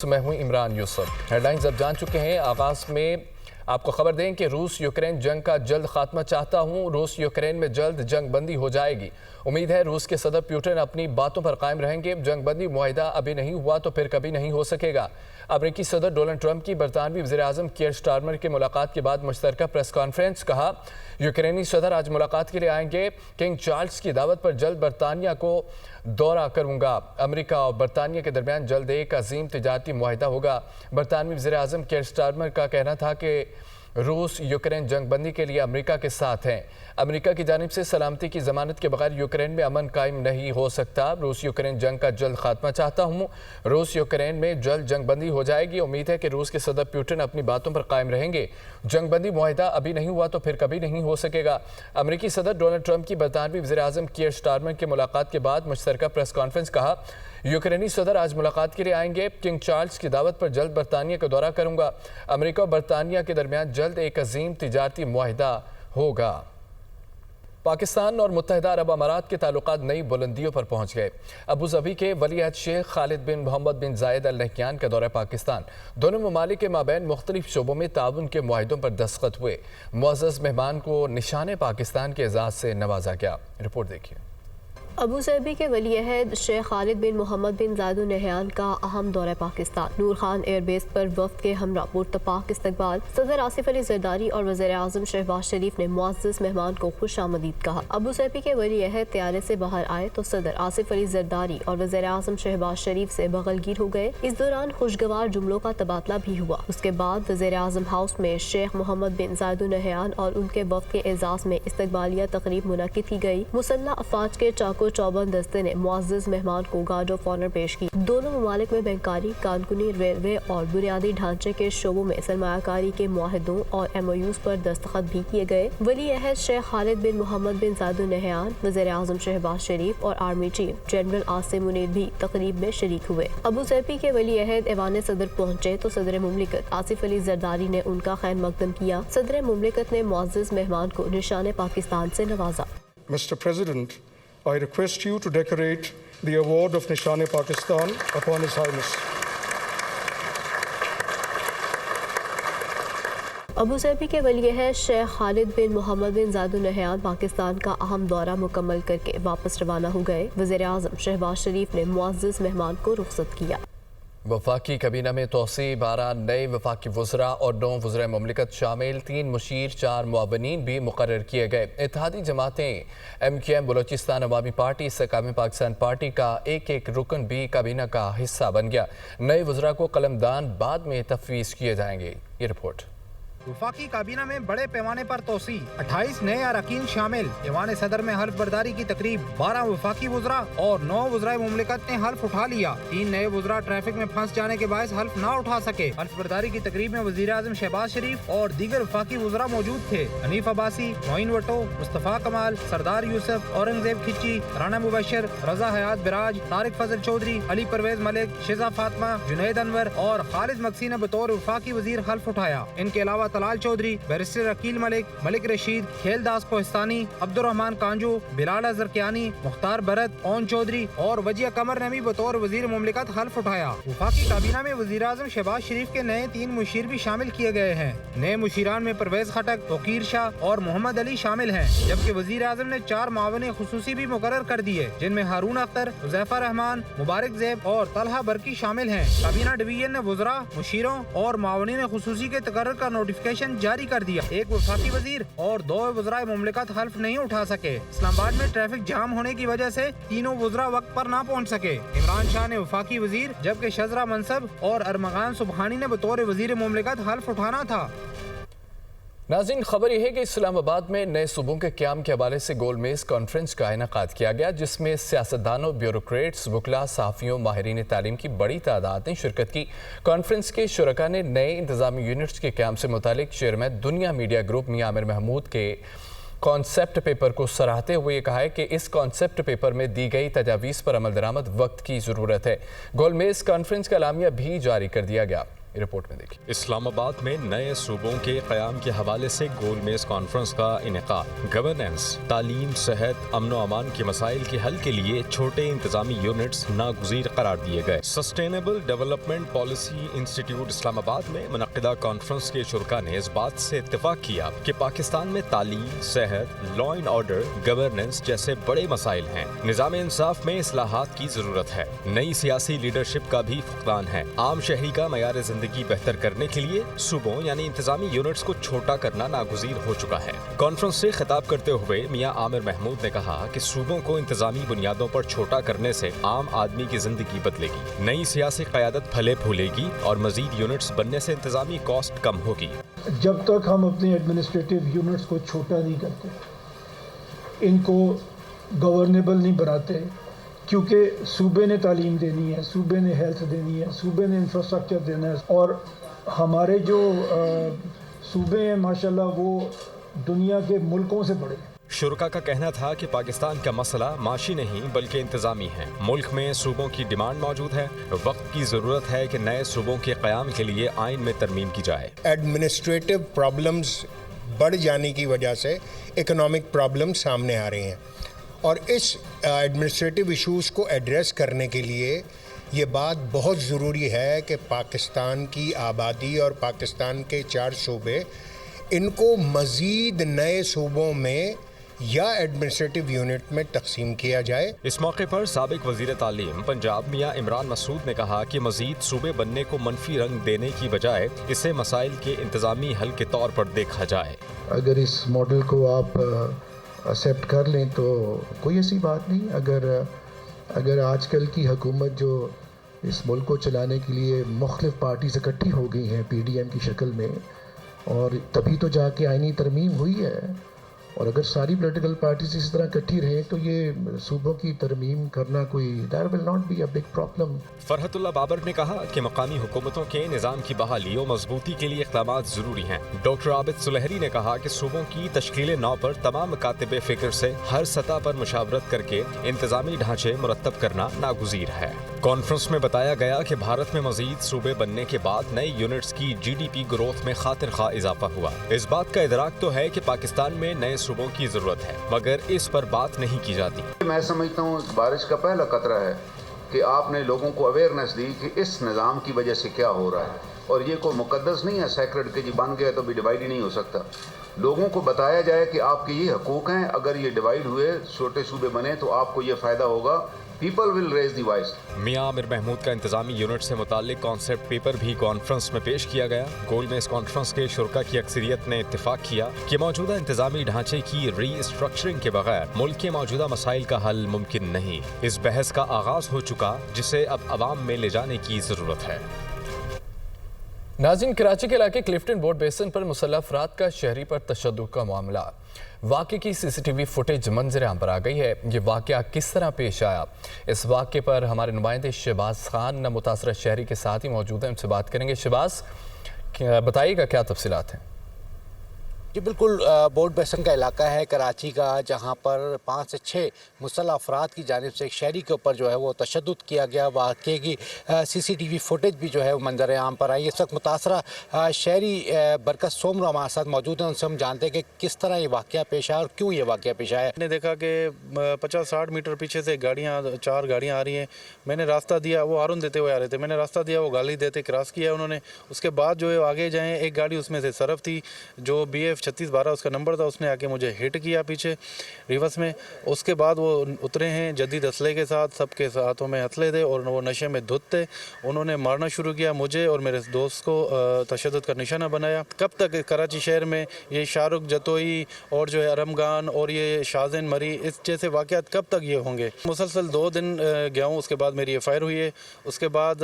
میں ہوں عمران یوسف۔ Head lines اب جان چکے ہیں۔ آغاز میں آپ کو خبر دیں کہ روس یوکرین جنگ کا جلد خاتمہ چاہتا ہوں۔ روس یوکرین میں جلد جنگ بندی ہو جائے گی۔ امید ہے روس کے صدر پوٹن اپنی باتوں پر قائم رہیں گے۔ جنگ بندی معاہدہ ابھی نہیں ہوا تو پھر کبھی نہیں ہو سکے گا۔ امریکی صدر ڈونلڈ ٹرمپ کی برطانوی وزیر اعظم کیئر سٹارمر کی ملاقات کے بعد مشترکہ پریس کانفرنس۔ کہا یوکرینی صدر آج ملاقات کے لیے آئیں گے۔ کنگ چارلز کی دعوت پر جلد برطانیہ کو دورہ کروں گا۔ امریکہ اور برطانیہ کے درمیان جلد ایک عظیم تجارتی معاہدہ ہوگا۔ برطانوی وزیر اعظم کیئر سٹارمر کا کہنا تھا کہ روس یوکرین جنگ بندی کے لیے امریکہ کے ساتھ ہیں۔ امریکہ کی جانب سے سلامتی کی ضمانت کے بغیر یوکرین میں امن قائم نہیں ہو سکتا۔ روس یوکرین جنگ کا جلد خاتمہ چاہتا ہوں۔ روس یوکرین میں جلد جنگ بندی ہو جائے گی۔ امید ہے کہ روس کے صدر پوٹن اپنی باتوں پر قائم رہیں گے۔ جنگ بندی معاہدہ ابھی نہیں ہوا تو پھر کبھی نہیں ہو سکے گا۔ امریکی صدر ڈونلڈ ٹرمپ کی برطانوی وزیر اعظم کیئر سٹارمر کی ملاقات کے بعد مشترکہ پریس کانفرنس۔ کہا یوکرینی صدر آج ملاقات کے لیے آئیں گے۔ کنگ چارلز کی دعوت پر جلد برطانیہ کا دورہ کروں گا۔ امریکہ اور برطانیہ کے درمیان جلد ایک عظیم تجارتی معاہدہ ہوگا۔ پاکستان اور متحدہ عرب امارات کے تعلقات نئی بلندیوں پر پہنچ گئے۔ ابوظہبی کے ولی عہد شیخ خالد بن محمد بن زائد ال نہیان کا دورہ پاکستان۔ دونوں ممالک کے مابین مختلف شعبوں میں تعاون کے معاہدوں پر دستخط ہوئے۔ معزز مہمان کو نشان پاکستان کے اعزاز سے نوازا گیا۔ رپورٹ دیکھیے۔ ابوظہبی کے ولی عہد شیخ خالد بن محمد بن زائد ال نہیان کا اہم دورہ پاکستان۔ نور خان ایئر بیس پر وفد کے ہمراہ پرتپاک استقبال۔ صدر آصف علی زرداری اور وزیر اعظم شہباز شریف نے معزز مہمان کو خوش آمدید کہا۔ ابوظہبی کے ولی عہد طیارے سے باہر آئے تو صدر آصف علی زرداری اور وزیر اعظم شہباز شریف سے بغل گیر ہو گئے۔ اس دوران خوشگوار جملوں کا تبادلہ بھی ہوا۔ اس کے بعد وزیر اعظم ہاؤس میں شیخ محمد بن زائد ال نہیان اور ان کے وفد کے اعزاز میں استقبالیہ تقریب منعقد کی گئی۔ مسلح افواج کے چاقو چوبند دستے نے معزز مہمان کو گارڈ آف آنر پیش کی۔ دونوں ممالک میں بینکاری، کانکنی، ریلوے اور بنیادی ڈھانچے کے شعبوں میں سرمایہ کاری کے معاہدوں اور MOUs پر دستخط بھی کیے گئے۔ ولی عہد شیخ خالد بن محمد بن زائد ال نہیان، وزیر اعظم شہباز شریف اور army chief general Asim Munir بھی تقریب میں شریک ہوئے۔ ابوظہبی کے ولی عہد ایوان صدر پہنچے تو صدر مملکت آصف علی زرداری نے ان کا خیر مقدم کیا۔ صدر مملکت نے معزز مہمان کو نشان پاکستان سے نوازا۔ Mr. President, I request you to decorate the award of Nishan Pakistan upon His Highness. Abu Dhabi کے ولی عہد شیخ خالد بن محمد بن زائد ال نہیان پاکستان کا اہم دورہ مکمل کر کے واپس روانہ ہو گئے۔ وزیر اعظم شہباز شریف نے معزز مہمان کو رخصت کیا۔ وفاقی کابینہ میں توسیع، 12 نئے وفاقی وزراء اور 9 وزرائے مملکت شامل، 3 مشیر، 4 معاونین بھی مقرر کیے گئے۔ اتحادی جماعتیں MQM بلوچستان عوامی پارٹی، استحکام پاکستان پارٹی کا ایک رکن بھی کابینہ کا حصہ بن گیا۔ نئے وزراء کو قلمدان بعد میں تفویض کیے جائیں گے۔ یہ رپورٹ۔ وفاقی کابینہ میں بڑے پیمانے پر توسیع، 28 نئے اراکین شامل۔ ایوان صدر میں حلف برداری کی تقریب، 12 وفاقی وزراء اور 9 وزرائے مملکت نے حلف اٹھا لیا۔ 3 نئے وزراء ٹریفک میں پھنس جانے کے باعث حلف نہ اٹھا سکے۔ حلف برداری کی تقریب میں وزیر اعظم شہباز شریف اور دیگر وفاقی وزراء موجود تھے۔ حنیف عباسی، معین وٹو، مصطفیٰ کمال، سردار یوسف، اورنگزیب کھچی، رانا مبشر، رضا حیات براج، طارق فضل چودھری، علی پرویز ملک، شیزا فاطمہ، جنید انور اور خالد مکسی نے بطور وفاقی وزیر حلف اٹھایا۔ ان کے علاوہ طلال چودھری، بیرسٹر عقیل ملک، ملک رشید، کھیل داس کوہستانی، عبد الرحمان کانجو، بلال اظہر کیانی، مختار برت، اون چودھری اور وجیہ قمر نے بھی بطور وزیر مملکت حلف اٹھایا۔ وفاقی کابینہ میں وزیر اعظم شہباز شریف کے نئے 3 مشیر بھی شامل کیے گئے ہیں۔ نئے مشیران میں پرویز خٹک، توقیر شاہ اور محمد علی شامل ہیں، جبکہ وزیر اعظم نے 4 معاون خصوصی بھی مقرر کر دیے، جن میں ہارون اختر، حذیفہ رحمان، مبارک زیب اور طلحہ برقی شامل ہیں۔ کابینہ ڈویژن نے وزراء، مشیروں اور معاونین خصوصی کے تقرر کا نوٹیفکیشن جاری کر دیا۔ ایک وفاقی وزیر اور 2 وزرائے مملکت حلف نہیں اٹھا سکے۔ اسلام آباد میں ٹریفک جام ہونے کی وجہ سے تینوں وزراء وقت پر نہ پہنچ سکے۔ عمران شاہ نے وفاقی وزیر جبکہ شزرا منصب اور ارمغان سبحانی نے بطور وزیر مملکت حلف اٹھانا تھا۔ ناظرین، خبر یہ ہے کہ اسلام آباد میں نئے صوبوں کے قیام کے حوالے سے گول میز کانفرنس کا انعقاد کیا گیا، جس میں سیاستدانوں، بیوروکریٹس، وکلاء، صحافیوں، ماہرین تعلیم کی بڑی تعداد نے شرکت کی۔ کانفرنس کے شرکاء نے نئے انتظامی یونٹس کے قیام سے متعلق چیئرمین دنیا میڈیا گروپ میاں عامر محمود کے کانسیپٹ پیپر کو سراہتے ہوئے یہ کہا ہے کہ اس کانسیپٹ پیپر میں دی گئی تجاویز پر عمل درآمد وقت کی ضرورت ہے۔ گول میز کانفرنس کا اعلامیہ بھی جاری کر دیا گیا۔ रिपोर्ट में देखिए। इस्लामाबाद में नए सूबों के क़याम के हवाले से गोल मेज कॉन्फ्रेंस का इनेकाद। गवर्नेंस, तालीम, सेहत, अमन व अमान के मसाइल के हल के लिए छोटे इंतजामी यूनिट्स नागुज़ीर करार दिए गए। Sustainable development policy institute Islamabad में मुनक़िदा कॉन्फ्रेंस के शुरका ने इस बात से इत्तेफाक किया कि पाकिस्तान में तालीम, सेहत, लॉ एंड ऑर्डर, गवर्नेंस जैसे बड़े मसाइल हैं। निज़ाम इंसाफ में इस्लाहात की ज़रूरत है। नई सियासी लीडरशिप का भी फुक़दान है। आम शहरी का मयार ज़िंदगी बेहतर करने के लिए सूबों यानी इंतजामी यूनिट्स को छोटा करना नागुज़ीर हो चुका है। कॉन्फ्रेंस से खिताब करते हुए मियां आमिर महमूद ने कहा कि सूबों को इंतजामी बुनियादों पर छोटा करने से आम आदमी की जिंदगी बदलेगी, नई सियासी क़यादत फले फूलेगी और मज़ीद यूनिट्स बनने से इंतजामी कॉस्ट कम होगी। जब तक हम अपने एडमिनिस्ट्रेटिव यूनिट्स को छोटा नहीं करते, इनको गवर्नेबल नहीं बनाते, क्योंकि सूबे ने तालीम देनी है, सूबे ने हेल्थ देनी है, सूबे ने इंफ्रास्ट्रक्चर देना है, और हमारे जो सूबे हैं माशाल्लाह वो दुनिया के मुल्कों से बड़े हैं। शुरका का कहना था कि पाकिस्तान का मसला माशी नहीं बल्कि इंतजामी है। मुल्क में सूबों की डिमांड मौजूद है। वक्त की ज़रूरत है कि नए सूबों के क़याम के लिए आइन में तरमीम की जाए। एडमिनिस्ट्रेटिव प्रॉब्लम्स बढ़ जाने की वजह से इकोनॉमिक प्रॉब्लम सामने आ रही हैं, और इस एडमिनिस्ट्रेटिव इश्यूज़ को एड्रेस करने के लिए ये बात बहुत ज़रूरी है कि पाकिस्तान की आबादी और पाकिस्तान के 4 सूबे, इनको मज़ीद नए सूबों में या एडमिनिस्ट्रेटिव यूनिट में तकसीम किया जाए। इस मौके पर साबिक वज़ीर तालीम पंजाब मियां इमरान मसूद ने कहा कि मज़ीद सूबे बनने को मनफी रंग देने की बजाय इसे मसाइल के इंतज़ामी हल के तौर पर देखा जाए। अगर इस मॉडल को आप एक्सेप्ट कर लें तो कोई ऐसी बात नहीं। अगर आजकल की हुकूमत जो इस मुल्क को चलाने के लिए मुख्तलिफ पार्टीज इकट्ठी हो गई हैं PDM की शक्ल में, और तभी तो जाके आइनी तरमीम हुई है, और अगर सारी पॉलिटिकल पार्टीज इस तरह इकट्ठी रहें तो ये सूबों की तरमीम करना कोई that will not be a big problem. Farhatullah Babar ने कहा कि मकामी हुकूमतों के निज़ाम की बहाली और मजबूती के लिए इक़दामात ज़रूरी हैं। डॉक्टर आबिद सुलहरी ने कहा कि सूबों की तश्कील नौ पर तमाम मकातिब फ़िक्र से हर सतह पर मुशावरत करके इंतज़ामी ढांचे मुरत्तब करना नागुज़ीर है। कॉन्फ्रेंस में बताया गया कि भारत में मज़ीद सूबे बनने के बाद नई यूनिट्स की GDP ग्रोथ में खातिर खा इजाफा हुआ। इस बात का इदराक तो है कि पाकिस्तान में नए सूबों की ज़रूरत है, मगर इस पर बात नहीं की जाती। मैं समझता हूँ बारिश का पहला कतरा है कि आपने लोगों को अवेयरनेस दी कि इस निज़ाम की वजह से क्या हो रहा है, और ये कोई मुकद्दस नहीं है सेक्रेट के जी बन गया तो भी डिवाइड ही नहीं हो सकता। लोगों को बताया जाए कि आपके ये हकूक़ हैं, अगर ये डिवाइड हुए, छोटे सूबे बने तो आपको ये फ़ायदा होगा। People will raise the voice. Mian Aamir Mahmood का इंतजामी यूनिट से मुताल्लिक कॉन्सेप्ट पेपर भी कॉन्फ्रेंस में पेश किया गया। गोल में इस कॉन्फ्रेंस के शुरका की अक्सरियत ने इत्तेफाक किया कि मौजूदा इंतजामी ढांचे की रीस्ट्रक्चरिंग के बगैर मुल्क के मौजूदा मसाइल का हल मुमकिन नहीं। इस बहस का आगाज हो चुका, जिसे अब अवाम में ले जाने की जरूरत है। नाज़रीन, कराची के इलाके क्लिफ्टन बोर्ड बेसन पर मुसल्लह अफराद का शहरी पर तशद्दुद का मामला। वाक़े की CCTV फुटेज मंजर आम पर आ गई है। ये वाक़या किस तरह पेश आया, इस वाक़े पर हमारे नुमाइंदे शहबाज खान मुतासरा शहरी के साथ ही मौजूद हैं, उनसे बात करेंगे। शहबाज, बताइएगा क्या तफसीलात हैं? जी बिल्कुल, बोर्ड बेसन का इलाका है कराची का, जहां पर 5 से 6 मुसल्लह अफराद की जानिब से एक शहरी के ऊपर जो है वो तशद्दुद किया गया। वाक़े की CCTV फुटेज भी जो है वो मंजर आम पर आई। इस वक्त मुतासरा शहरी बरकत सोमरा हमारे साथ मौजूद हैं, उनसे हम जानते हैं कि किस तरह ये वाक़या पेश आया और क्यों ये वाक़या पेश आया। मैंने देखा कि 50-60 मीटर पीछे से 4 गाड़ियाँ आ रही हैं। मैंने रास्ता दिया, वो हारून देते हुए आ रहे थे, मैंने रास्ता दिया, वो गाली देते क्रॉस किया उन्होंने। उसके बाद जो है आगे जाएँ, एक गाड़ी उसमें से सरफ थी जो BF 3612 उसका नंबर था, उसने आके मुझे हिट किया पीछे रिवर्स में। उसके बाद वो उतरे हैं जदीद असले के साथ, सबके हाथों में हथले थे और वो नशे में धुत थे। उन्होंने मारना शुरू किया मुझे और मेरे दोस्त को, तशद्दुद का निशाना बनाया। कब तक कराची शहर में ये शाहरुख जतोई और जो है अरमगान और ये शाहजैन मरी, इस जैसे वाक़यात कब तक ये होंगे? मुसलसल 2 दिन गया हूँ, उसके बाद मेरी FIR हुई है। उसके बाद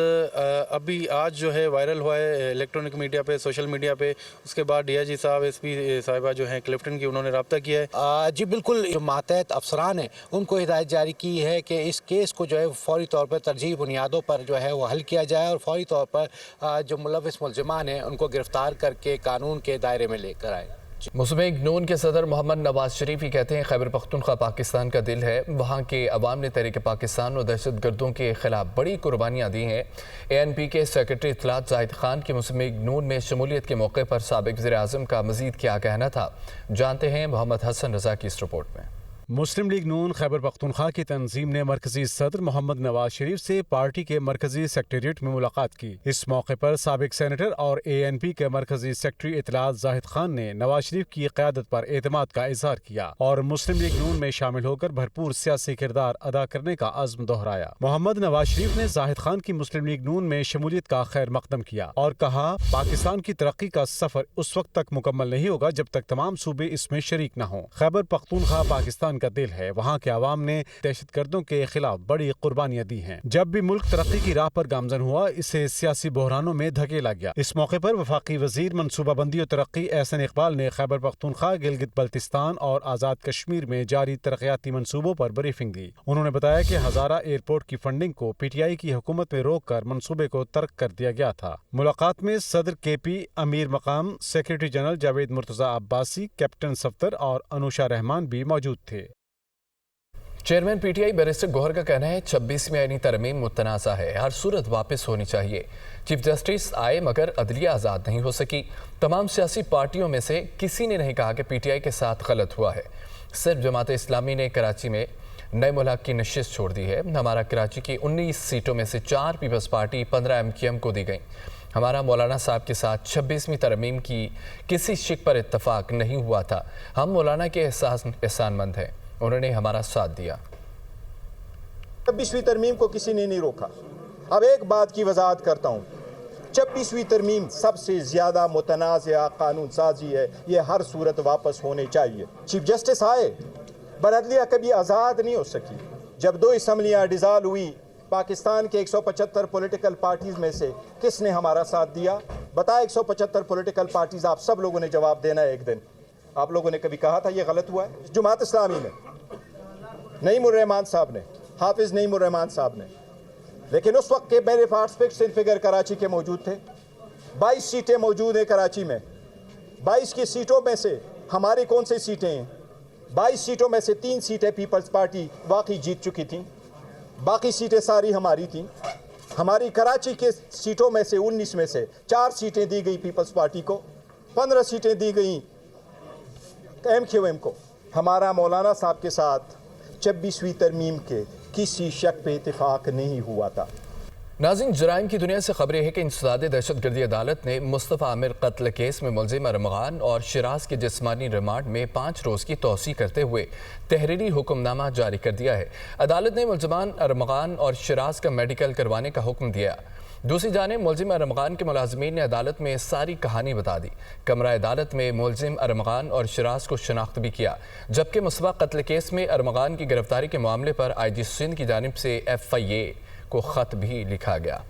अभी आज जो है वायरल हुआ है इलेक्ट्रॉनिक मीडिया पे, सोशल मीडिया पे। उसके बाद DIG साहब, SP साहिबा जो है क्लिफ्टन की, उन्होंने रब्ता किया है। जी बिल्कुल, जो मातहत अफसरान हैं उनको हिदायत जारी की है कि इस केस को जो है फौरी तौर पर तरजीह बुनियादों पर जो है वो हल किया जाए और फौरी तौर पर जो मुलविस मुल्ज़िमान हैं उनको गिरफ्तार करके कानून के दायरे में लेकर आए। मुस्लिम नून के सदर मोहम्मद नवाज शरीफ ही कहते हैं खैबर पख्तूनख्वा पाकिस्तान का दिल है। वहाँ के अवाम ने तहरीक पाकिस्तान और दहशत गर्दों के खिलाफ बड़ी कुर्बानियाँ दी हैं। ANP के सेक्रेटरी इत्तलात जाहिद खान की मुस्लिम नून में शमूलियत के मौके पर साबिक वज़ीर आज़म का मज़ीद क्या कहना था, जानते हैं मोहम्मद हसन रज़ा की इस रिपोर्ट में। मुस्लिम लीग नून खैबर पख्तूनख्वा की तंजीम ने मरकजी सदर मोहम्मद नवाज शरीफ से पार्टी के मरकजी सेक्रेटेरिएट में मुलाकात की। इस मौके पर साबिक सेनेटर और ANP के मरकजी सेक्रेटरी इत्तलात जाहिद खान ने नवाज शरीफ की क़यादत पर एतमाद का इजहार किया और मुस्लिम लीग नून में शामिल होकर भरपूर सियासी किरदार अदा करने का अज़्म दोहराया। मोहम्मद नवाज शरीफ ने जाहिद खान की मुस्लिम लीग नून में शमूलियत का खैर मकदम किया और कहा, पाकिस्तान की तरक्की का सफर उस वक्त तक मुकम्मल नहीं होगा जब तक तमाम सूबे इसमें शरीक न हों। खैबर पख्तूनख्वा पाकिस्तान का दिल है। वहाँ के अवाम ने दहशतगर्दों के खिलाफ बड़ी कुर्बानियाँ दी हैं। जब भी मुल्क तरक्की की राह पर गामजन हुआ, इसे सियासी बहरानों में धकेला गया। इस मौके पर वफाकी वजीर मनसूबाबंदी और तरक्की एहसन इकबाल ने खैबर पख्तूनख्वा, गिलगित बल्तिस्तान और आज़ाद कश्मीर में जारी तरक्याती मनसूबों पर ब्रीफिंग दी। उन्होंने बताया कि हज़ारा एयरपोर्ट की फंडिंग को PTI की हुकूमत में रोक कर मनसूबे को तर्क कर दिया गया था। मुलाकात में सदर KP, अमीर मकाम, secretary general Javed Murtaza Abbasi, captain Safdar और अनुषा रहमान भी मौजूद थे। चेयरमैन PTI बैरिस्टर गौहर का कहना है 26वीं आईनी तरमीम मुतनाज़ा है, हर सूरत वापस होनी चाहिए। चीफ जस्टिस आए मगर अदलिया आज़ाद नहीं हो सकी। तमाम सियासी पार्टियों में से किसी ने नहीं कहा कि PTI के साथ गलत हुआ है। सिर्फ जमात इस्लामी ने कराची में नए मुल्क की नशिस्त छोड़ दी है। हमारा कराची की 19 सीटों में से 4 पीपल्स पार्टी, 15 MQM को दी गई। हमारा मौलाना साहब के साथ 26वीं तरमीम की किसी शिक पर इत्तफाक नहीं हुआ था। हम मौलाना के एहसानमंद हैं, उन्होंने हमारा साथ दिया। 26वीं तरमीम को किसी ने नहीं रोका। अब एक बात की वजाहत करता हूँ, 26वीं तरमीम सबसे ज़्यादा मुतनाज़ा कानून साजी है, ये हर सूरत वापस होने चाहिए। चीफ जस्टिस आए, बरअदलिया कभी आज़ाद नहीं हो सकी। जब 2 असम्बलियाँ डिज़ाल्व हुई, पाकिस्तान के 175 पॉलिटिकल पार्टीज़ में से किसने हमारा साथ दिया? बताया 175 पॉलिटिकल पार्टीज़, आप सब लोगों ने जवाब देना है। एक दिन आप लोगों ने कभी कहा था ये गलत हुआ है? जमात इस्लामी ने, नईमुर रहमान साहब ने, हाफिज नईमुर रहमान साहब ने, लेकिन उस वक्त के मेरे पास इन फिगर कराची के मौजूद थे। 22 सीटें मौजूद हैं कराची में। 22 की सीटों में से हमारी कौन सी सीटें हैं? 22 सीटों में से 3 सीटें पीपल्स पार्टी वाकई जीत चुकी थी, बाकी सीटें सारी हमारी थी। हमारी कराची के सीटों में से 19 में से 4 सीटें दी गई पीपल्स पार्टी को, 15 सीटें दी गई MQM को। हमारा मौलाना साहब के साथ 26वीं तरमीम के किसी शक पे इत्तेफाक नहीं हुआ था। नाज़रीन, जराइम की दुनिया से खबरें है कि इंसदाद दहशतगर्दी अदालत ने मुस्तफ़ा आमिर कत्ल केस में मुलजिम अरमगान और शिराज के जिस्मानी रिमांड में 5 रोज़ की तौसी करते हुए तहरीरी हुक्मनामा जारी कर दिया है। अदालत ने मुलजिमान अरमगान और शिराज का मेडिकल करवाने का हुक्म दिया। दूसरी जानिब मुलजिम अरमगान के मुलाजमीन ने अदालत में सारी कहानी बता दी। कमरा अदालत में मुलजिम अरमगान और शिराज को शनाख्त भी किया, जबकि मुस्तफ़ा कत्ल केस में अरमगान की गिरफ्तारी के मामले पर IG सिंध की जानिब से FIA को ख़त भी लिखा गया।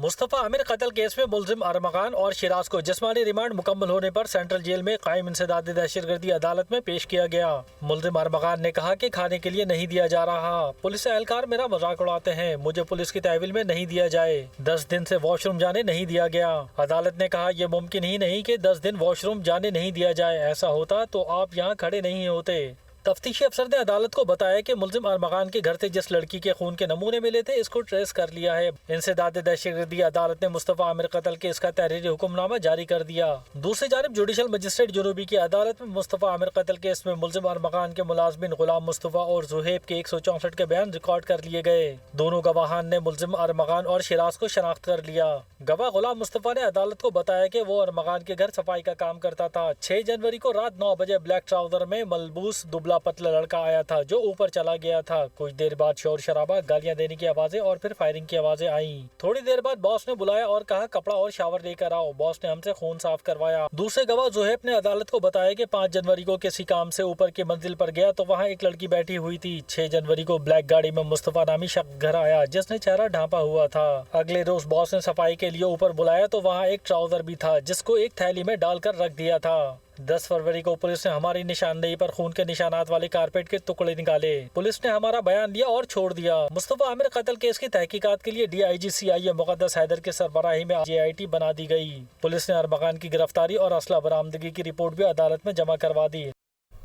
मुस्तफ़ा आमिर कत्ल केस में मुलजिम अरमगान और शिराज को जिस्मानी रिमांड मुकम्मल होने पर सेंट्रल जेल में कायम इंसदाद दहशतगर्दी अदालत में पेश किया गया। मुलजिम अरमगान ने कहा कि खाने के लिए नहीं दिया जा रहा, पुलिस एहलकार मेरा मजाक उड़ाते हैं, मुझे पुलिस की तहवील में नहीं दिया जाए, 10 दिन से वॉशरूम जाने नहीं दिया गया। अदालत ने कहा यह मुमकिन ही नहीं कि 10 दिन वॉशरूम जाने नहीं दिया जाए, ऐसा होता तो आप यहाँ खड़े नहीं होते। तफ्तीशी अफसर ने अदालत को बताया कि मुलजिम अरमगान के घर से जिस लड़की के खून के नमूने मिले थे, इसको ट्रेस कर लिया है। इंसदाद दहशतगर्दी अदालत ने मुस्तफ़ा आमिर कत्ल केस का तहरीरी हुक्मनामा जारी कर दिया। दूसरी जानिब जुडिशल मजिस्ट्रेट जुनूबी की अदालत में मुस्तफ़ा आमिर कत्ल केस में मुलजिम अरमगान के मुलाजमिन गुलाम मुस्तफ़ा और जुहैब के 164 के बयान रिकॉर्ड कर लिए गए। दोनों गवाहान ने मुलजिम अरमगान और शिराज को शनाख्त कर लिया। गवाह गुलाम मुस्तफ़ा ने अदालत को बताया कि वो अरमगान के घर सफाई का काम करता था। 6 जनवरी को रात 9 बजे ब्लैक ट्राउजर में मलबूस दुबला पतला लड़का आया था जो ऊपर चला गया था। कुछ देर बाद शोर शराबा, गालियां देने की आवाजें और फिर फायरिंग की आवाजें आईं। थोड़ी देर बाद बॉस ने बुलाया और कहा कपड़ा और शावर लेकर आओ। बॉस ने हमसे खून साफ करवाया। दूसरे गवाह जुहैब ने अदालत को बताया कि 5 जनवरी को किसी काम से ऊपर की मंजिल पर गया तो वहाँ एक लड़की बैठी हुई थी। 6 जनवरी को ब्लैक गाड़ी में मुस्तफ़ा नामी शख्स घर आया जिसने चेहरा ढांपा हुआ था। अगले रोज बॉस ने सफाई के लिए ऊपर बुलाया तो वहाँ एक ट्राउजर भी था जिसको एक थैली में डालकर रख दिया था। 10 फरवरी को पुलिस ने हमारी निशानदेही पर खून के निशानात वाले कारपेट के टुकड़े निकाले। पुलिस ने हमारा बयान लिया और छोड़ दिया। मुस्तफा आमिर कत्ल केस की तहकीकात के लिए DIG CIA मुक़द्दस हैदर के सरबराही में JIT बना दी गई। पुलिस ने अरमगान की गिरफ्तारी और असला बरामदगी की रिपोर्ट भी अदालत में जमा करवा दी।